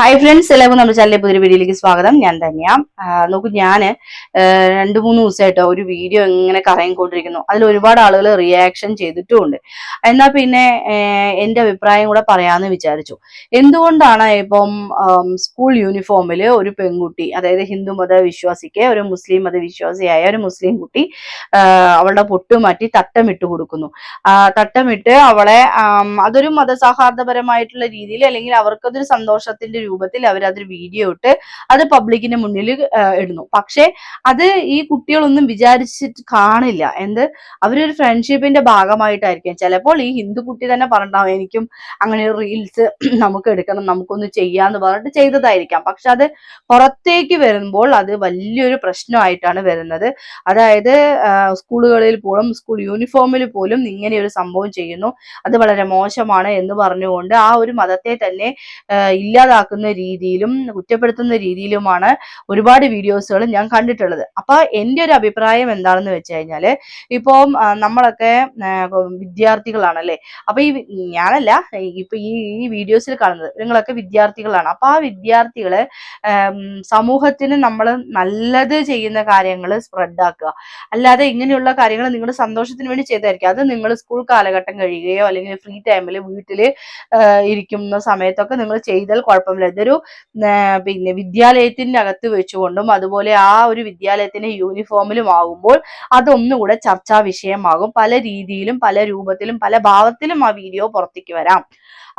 Hi friends, എല്ലാവർക്കും നമ്മുടെ ചാനലിലെ പുതിയൊരു വീഡിയോയിലേക്ക് സ്വാഗതം. ഞാൻ തന്നെയാ. നോക്കൂ, ഞാൻ 2-3 ദിവസമായിട്ടോ ഒരു വീഡിയോ ഇങ്ങനെ കറങ്ങിക്കൊണ്ടിരിക്കുന്നു. അതിൽ ഒരുപാട് ആളുകൾ റിയാക്ഷൻ ചെയ്തിട്ടുമുണ്ട്. എന്നാൽ പിന്നെ എൻ്റെ അഭിപ്രായം കൂടെ പറയാമെന്ന് വിചാരിച്ചു. എന്തുകൊണ്ടാണ് ഇപ്പം സ്കൂൾ യൂണിഫോമിൽ ഒരു പെൺകുട്ടി, അതായത് ഹിന്ദു മത വിശ്വാസിക്ക് ഒരു മുസ്ലിം മത വിശ്വാസിയായ ഒരു മുസ്ലിം കുട്ടി അവളുടെ പൊട്ടുമാറ്റി തട്ടമിട്ട് കൊടുക്കുന്നു. തട്ടമിട്ട് അവളെ അതൊരു മതസൗഹാർദ്ദപരമായിട്ടുള്ള രീതിയിൽ, അല്ലെങ്കിൽ അവർക്കതൊരു സന്തോഷത്തിന്റെ രൂപത്തിൽ അവരതൊരു വീഡിയോ ഇട്ട് അത് പബ്ലിക്കിന്റെ മുന്നിൽ ഇടുന്നു. പക്ഷെ അത് ഈ കുട്ടികളൊന്നും വിചാരിച്ചിട്ട് കാണില്ല. അവരൊരു ഫ്രണ്ട്ഷിപ്പിന്റെ ഭാഗമായിട്ടായിരിക്കും. ചിലപ്പോൾ ഈ ഹിന്ദു കുട്ടി തന്നെ പറഞ്ഞിട്ടാവും എനിക്കും അങ്ങനെ ഒരു റീൽസ് നമുക്ക് എടുക്കണം, നമുക്കൊന്ന് ചെയ്യാന്ന് പറഞ്ഞിട്ട് ചെയ്തതായിരിക്കാം. പക്ഷെ അത് പുറത്തേക്ക് വരുമ്പോൾ അത് വലിയൊരു പ്രശ്നമായിട്ടാണ് വരുന്നത്. അതായത് സ്കൂളുകളിൽ പോലും, സ്കൂൾ യൂണിഫോമിൽ പോലും ഇങ്ങനെ ഒരു സംഭവം ചെയ്യുന്നു, അത് വളരെ മോശമാണ് എന്ന് പറഞ്ഞുകൊണ്ട് ആ ഒരു മതത്തെ തന്നെ ഇല്ലാതാക്കുന്ന രീതിയിലും കുറ്റപ്പെടുത്തുന്ന രീതിയിലുമാണ് ഒരുപാട് വീഡിയോസുകൾ ഞാൻ കണ്ടിട്ടുള്ളത്. അപ്പൊ എൻ്റെ ഒരു അഭിപ്രായം എന്താണെന്ന് വെച്ച് കഴിഞ്ഞാല്, ഇപ്പം നമ്മളൊക്കെ വിദ്യാർത്ഥികളാണല്ലേ. അപ്പൊ ഞാനല്ല, ഇപ്പൊ ഈ വീഡിയോസിൽ കാണുന്നത് നിങ്ങളൊക്കെ വിദ്യാർത്ഥികളാണ്. അപ്പൊ ആ വിദ്യാർത്ഥികള് സമൂഹത്തിന് നമ്മൾ നല്ലത് ചെയ്യുന്ന കാര്യങ്ങൾ സ്പ്രെഡ് ആക്കുക, അല്ലാതെ ഇങ്ങനെയുള്ള കാര്യങ്ങൾ നിങ്ങളുടെ സന്തോഷത്തിന് വേണ്ടി ചെയ്തായിരിക്കും. അത് നിങ്ങൾ സ്കൂൾ കാലഘട്ടം കഴിയുകയോ അല്ലെങ്കിൽ ഫ്രീ ടൈമിൽ വീട്ടിൽ ഇരിക്കുന്ന സമയത്തൊക്കെ നിങ്ങൾ ചെയ്താൽ കുഴപ്പമില്ല. ഇതൊരു പിന്നെ വിദ്യാലയത്തിന്റെ അകത്ത് വെച്ചുകൊണ്ടും അതുപോലെ ആ ഒരു വിദ്യാലയത്തിന്റെ യൂണിഫോമിലും ആകുമ്പോൾ അതൊന്നുകൂടെ ചർച്ചാ വിഷയമാകും. പല രീതിയിലും പല രൂപത്തിലും പല ഭാവത്തിലും ആ വീഡിയോ പുറത്തേക്ക് വരാം.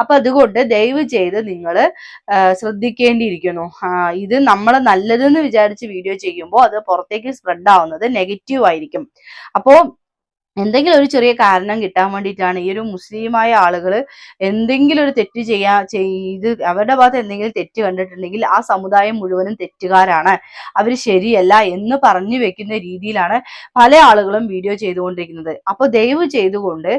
അപ്പൊ അതുകൊണ്ട് ദയവ് ചെയ്ത് നിങ്ങൾ ശ്രദ്ധിക്കേണ്ടിയിരിക്കുന്നു. ഇത് നമ്മൾ നല്ലതെന്ന് വിചാരിച്ച് വീഡിയോ ചെയ്യുമ്പോൾ അത് പുറത്തേക്ക് സ്പ്രെഡ് ആവുന്നത് നെഗറ്റീവ് ആയിരിക്കും. അപ്പോ എന്തെങ്കിലും ഒരു ചെറിയ കാരണം കിട്ടാൻ വേണ്ടിയിട്ടാണ് ഈ ഒരു മുസ്ലിമായ ആളുകൾ എന്തെങ്കിലും ഒരു തെറ്റ് ചെയ്ത് അവരുടെ ഭാഗത്ത് എന്തെങ്കിലും തെറ്റ് കണ്ടിട്ടുണ്ടെങ്കിൽ ആ സമുദായം മുഴുവനും തെറ്റുകാരാണ്, അവർ ശരിയല്ല എന്ന് പറഞ്ഞു വെക്കുന്ന രീതിയിലാണ് പല ആളുകളും വീഡിയോ ചെയ്തുകൊണ്ടിരിക്കുന്നത്. അപ്പൊ ദയവ് ചെയ്തുകൊണ്ട്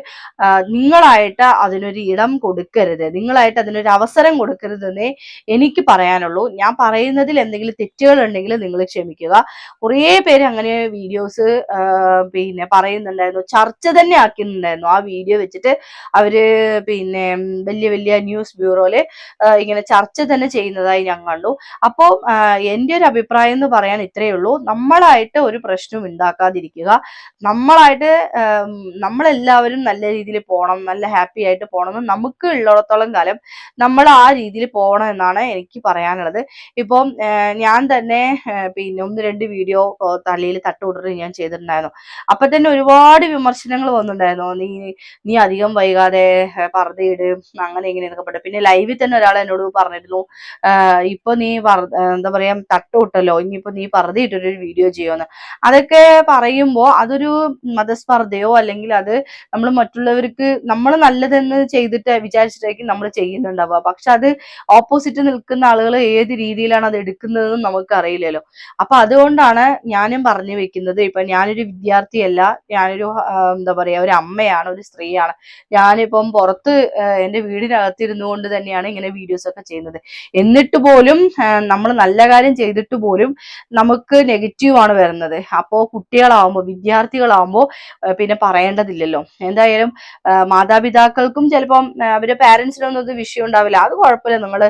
നിങ്ങളായിട്ട് അതിനൊരു ഇടം കൊടുക്കരുത്, നിങ്ങളായിട്ട് അതിനൊരു അവസരം കൊടുക്കരുതെന്നേ എനിക്ക് പറയാനുള്ളൂ. ഞാൻ പറയുന്നതിൽ എന്തെങ്കിലും തെറ്റുകൾ ഉണ്ടെങ്കിൽ നിങ്ങൾ ക്ഷമിക്കുക. കുറേ പേര് അങ്ങനെ വീഡിയോസ് പിന്നെ പറയുന്നുണ്ടായിരുന്നു, ചർച്ച തന്നെ ആക്കുന്നുണ്ടായിരുന്നു. ആ വീഡിയോ വെച്ചിട്ട് അവര് പിന്നെ വലിയ വലിയ ന്യൂസ് ബ്യൂറോയില് ഇങ്ങനെ ചർച്ച തന്നെ ചെയ്യുന്നതായി ഞാൻ കണ്ടു. അപ്പോ എൻ്റെ ഒരു അഭിപ്രായം എന്ന് പറയാൻ ഇത്രയേ ഉള്ളൂ. നമ്മളായിട്ട് ഒരു പ്രശ്നം ഉണ്ടാക്കാതിരിക്കുക. നമ്മളെല്ലാവരും നല്ല രീതിയിൽ പോകണം, നല്ല ഹാപ്പി ആയിട്ട് പോകണം എന്ന് നമുക്ക് ഉള്ളിടത്തോളം കാലം നമ്മൾ ആ രീതിയിൽ പോകണം എന്നാണ് എനിക്ക് പറയാനുള്ളത്. ഇപ്പം ഞാൻ തന്നെ പിന്നെ 1-2 വീഡിയോ തലയിൽ തട്ടുകൊണ്ടിട്ട് ഞാൻ ചെയ്തിട്ടുണ്ടായിരുന്നു. അപ്പൊ തന്നെ ഒരുപാട് വിമർശനങ്ങൾ വന്നിട്ടുണ്ടായിരുന്നു. നീ അധികം വൈകാതെ പർദ്ദയിട്, അങ്ങനെ ഇങ്ങനെയൊക്കെ പറഞ്ഞു. പിന്നെ ലൈവിൽ തന്നെ ഒരാൾ എന്നോട് പറഞ്ഞിരുന്നു, ഇപ്പൊ നീ എന്താ പറയാ തട്ടുവിട്ടല്ലോ, ഇനിയിപ്പോ നീ പർദ്ദയിട്ടൊരു വീഡിയോ ചെയ്യുമെന്ന്. അതൊക്കെ പറയുമ്പോ അതൊരു മതസ്പർദ്ധയോ അല്ലെങ്കിൽ അത് നമ്മൾ മറ്റുള്ളവർക്ക് നമ്മൾ നല്ലതെന്ന് ചെയ്തിട്ട് വിചാരിച്ചിട്ടായിരിക്കും നമ്മൾ ചെയ്യുന്നുണ്ടാവുക. പക്ഷെ അത് ഓപ്പോസിറ്റ് നിൽക്കുന്ന ആളുകൾ ഏത് രീതിയിലാണ് അത് എടുക്കുന്നതെന്നും നമുക്ക് അറിയില്ലല്ലോ. അപ്പൊ അതുകൊണ്ടാണ് ഞാനും പറഞ്ഞു വെക്കുന്നത്. ഇപ്പൊ ഞാനൊരു വിദ്യാർത്ഥിയല്ല, ഞാനൊരു എന്താ പറയാ ഒരു അമ്മയാണ്, ഒരു സ്ത്രീയാണ്. ഞാനിപ്പം പുറത്ത് എൻ്റെ വീടിനകത്തിരുന്നു കൊണ്ട് തന്നെയാണ് ഇങ്ങനെ വീഡിയോസ് ഒക്കെ ചെയ്യുന്നത്. എന്നിട്ട് പോലും നമ്മൾ നല്ല കാര്യം ചെയ്തിട്ട് പോലും നമുക്ക് നെഗറ്റീവ് ആണ് വരുന്നത്. അപ്പോ കുട്ടികളാവുമ്പോൾ, വിദ്യാർത്ഥികളാവുമ്പോൾ പിന്നെ പറയേണ്ടതില്ലല്ലോ. എന്തായാലും മാതാപിതാക്കൾക്കും ചിലപ്പം അവരുടെ പാരന്റ്സിനൊന്നും ഇത് വിഷയം ഉണ്ടാവില്ല, അത് കുഴപ്പമില്ല നിങ്ങൾ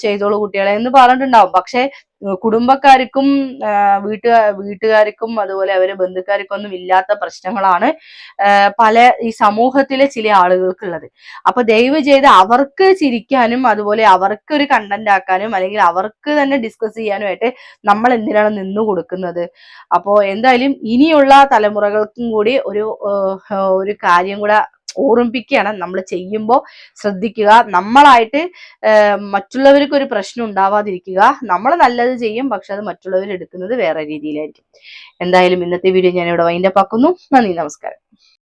ചെയ്തോളൂ കുട്ടികളെ എന്ന് പറഞ്ഞിട്ടുണ്ടാവും. പക്ഷെ കുടുംബക്കാർക്കും വീട്ടുകാർക്കും അതുപോലെ അവരെ ബന്ധുക്കാർക്കും ഒന്നും ഇല്ലാത്ത പ്രശ്നങ്ങളാണ് പല ഈ സമൂഹത്തിലെ ചില ആളുകൾക്കുള്ളത്. അപ്പൊ ദയവ് ചെയ്ത് അവർക്ക് ചിരിക്കാനും അതുപോലെ അവർക്ക് ഒരു കണ്ടന്റ് ആക്കാനും അല്ലെങ്കിൽ അവർക്ക് തന്നെ ഡിസ്കസ് ചെയ്യാനുമായിട്ട് നമ്മൾ എന്തിനാണ് നിന്നു കൊടുക്കുന്നത്? അപ്പോ എന്തായാലും ഇനിയുള്ള തലമുറകൾക്കും കൂടി ഒരു കാര്യം കൂടെ ഓർമ്മിപ്പിക്കുകയാണ്, നമ്മൾ ചെയ്യുമ്പോൾ ശ്രദ്ധിക്കുക. നമ്മളായിട്ട് മറ്റുള്ളവർക്ക് ഒരു പ്രശ്നം ഉണ്ടാവാതിരിക്കുക. നമ്മൾ നല്ലത് ചെയ്യും, പക്ഷെ അത് മറ്റുള്ളവർ എടുക്കുന്നത് വേറെ രീതിയിലായിരിക്കും. എന്തായാലും ഇന്നത്തെ വീഡിയോ ഞാൻ ഇവിടെ വൈൻഡപ്പ് ആക്കുന്നു. നന്ദി, നമസ്കാരം.